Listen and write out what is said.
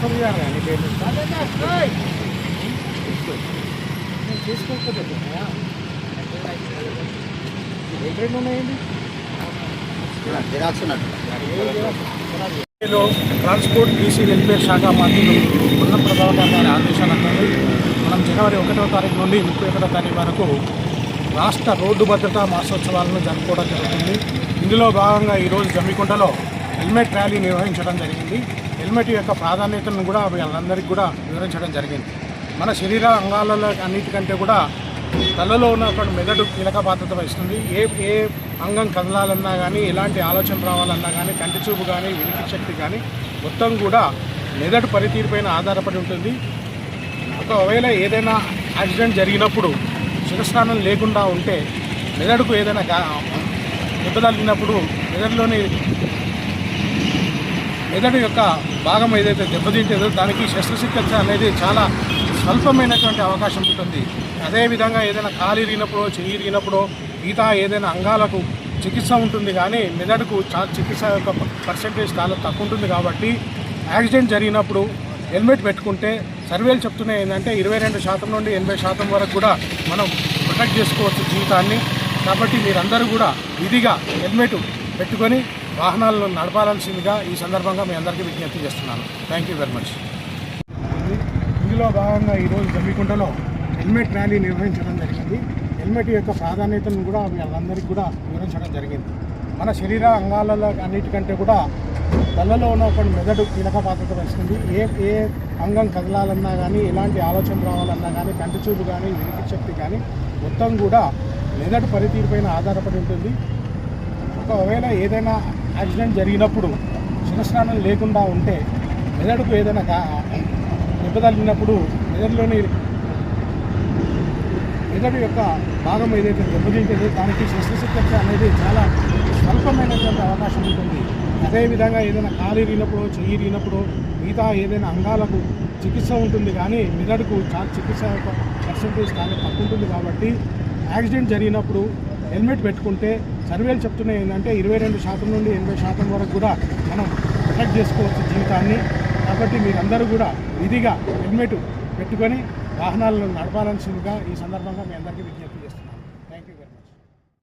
Transfer చేయాలి కానీ payment నేను చేసుకోకపోతే రెండు ఉన్నాయండి. ట్రాన్స్పోర్ట్ బీసీ వెల్ఫేర్ శాఖ మంత్రులు ఉన్న ప్రభాకర్ గారి ఆదేశాలతో మనం జనవరి 1వ తారీఖు నుండి 31వ తారీఖు వరకు రాష్ట్ర రోడ్డు భద్రతా మాసోత్సవాలను జరుపుకోవడం జరుగుతుంది. ఇందులో భాగంగా ఈరోజు జమ్మికుంటలో హెల్మెట్ ర్యాలీ నిర్వహించడం జరిగింది. హెల్మెట్ యొక్క ప్రాధాన్యతను కూడా వాళ్ళందరికీ కూడా వివరించడం జరిగింది. మన శరీర అంగాలలో అన్నిటికంటే కూడా తలలో ఉన్నటువంటి మెదడు కీలక పాత్ర వహిస్తుంది. ఏ అంగం కదలాలన్నా కానీ, ఎలాంటి ఆలోచన రావాలన్నా కానీ, కంటి చూపు కానీ, వినికిడి శక్తి కానీ మొత్తం కూడా మెదడు పనితీరుపైన ఆధారపడి ఉంటుంది. ఒకవేళ ఏదైనా యాక్సిడెంట్ జరిగినప్పుడు శిరస్నానం లేకుండా ఉంటే మెదడుకు ఏదైనా దెబ్బతగిలినప్పుడు మెదడు యొక్క భాగం ఏదైతే దెబ్బతింటుందో దానికి శస్త్రచికిత్స అనేది చాలా స్వల్పమైనటువంటి అవకాశం ఉంటుంది. అదేవిధంగా ఏదైనా కాలు ఇరిగినప్పుడు, చెయ్యి ఇరిగినప్పుడు, మిగతా ఏదైనా అంగాలకు చికిత్స ఉంటుంది, కానీ మెదడుకు చికిత్స యొక్క పర్సెంటేజ్ చాలా తక్కువ ఉంటుంది. కాబట్టి యాక్సిడెంట్ జరిగినప్పుడు హెల్మెట్ పెట్టుకుంటే సర్వేలు చెప్తున్నాయి ఏంటంటే 22% నుండి 80% వరకు కూడా మనం ప్రొటెక్ట్ చేసుకోవచ్చు జీవితాన్ని. కాబట్టి మీరందరూ కూడా విధిగా హెల్మెట్ పెట్టుకొని వాహనాలను నడపాల్సిందిగా ఈ సందర్భంగా మీ అందరికీ విజ్ఞప్తి చేస్తున్నాను. Thank you very much. ఇందులో భాగంగా ఈరోజు జమ్మికుంటలో హెల్మెట్ ర్యాలీ నిర్వహించడం జరిగింది. హెల్మెట్ యొక్క ప్రాధాన్యతను కూడా వాళ్ళందరికీ కూడా వివరించడం జరిగింది. మన శరీర అంగాలలో అన్నిటికంటే కూడా తలలో ఉన్నటువంటి మెదడు కీలక పాత్ర వహిస్తుంది. ఏ అంగం కదలాలన్నా కానీ, ఎలాంటి ఆలోచన రావాలన్నా కానీ, కంటి చూపు కానీ, వినికిడి శక్తి కానీ మొత్తం కూడా మెదడు పనితీరుపైన ఆధారపడి ఉంటుంది. ఒకవేళ ఏదైనా యాక్సిడెంట్ జరిగినప్పుడు శిరస్నానం లేకుండా ఉంటే మెదడుకు ఏదైనా దెబ్బతగిలినప్పుడు మెదడు యొక్క భాగం ఏదైతే దెబ్బతింటుందో దానికి శస్త్రచికిత్స అనేది చాలా స్వల్పమైనటువంటి అవకాశం ఉంటుంది. అదేవిధంగా ఏదైనా కాలు ఇరిగినప్పుడు, చెయ్యి ఇరిగినప్పుడు, మిగతా ఏదైనా అంగాలకు చికిత్స ఉంటుంది, కానీ మెదడుకు చికిత్స యొక్క పర్సెంటేజ్ చాలా తక్కువ ఉంటుంది. కాబట్టి యాక్సిడెంట్ జరిగినప్పుడు హెల్మెట్ పెట్టుకుంటే సర్వేలు చెప్తున్నాయి ఏంటంటే 22% నుండి 80% వరకు కూడా మనం ప్రొటెక్ట్ చేసుకోవచ్చు జీవితాన్ని. కాబట్టి మీరందరూ కూడా విధిగా హెల్మెట్ పెట్టుకొని వాహనాలను నడపాల్సిందిగా ఈ సందర్భంగా మీ అందరికీ విజ్ఞప్తి.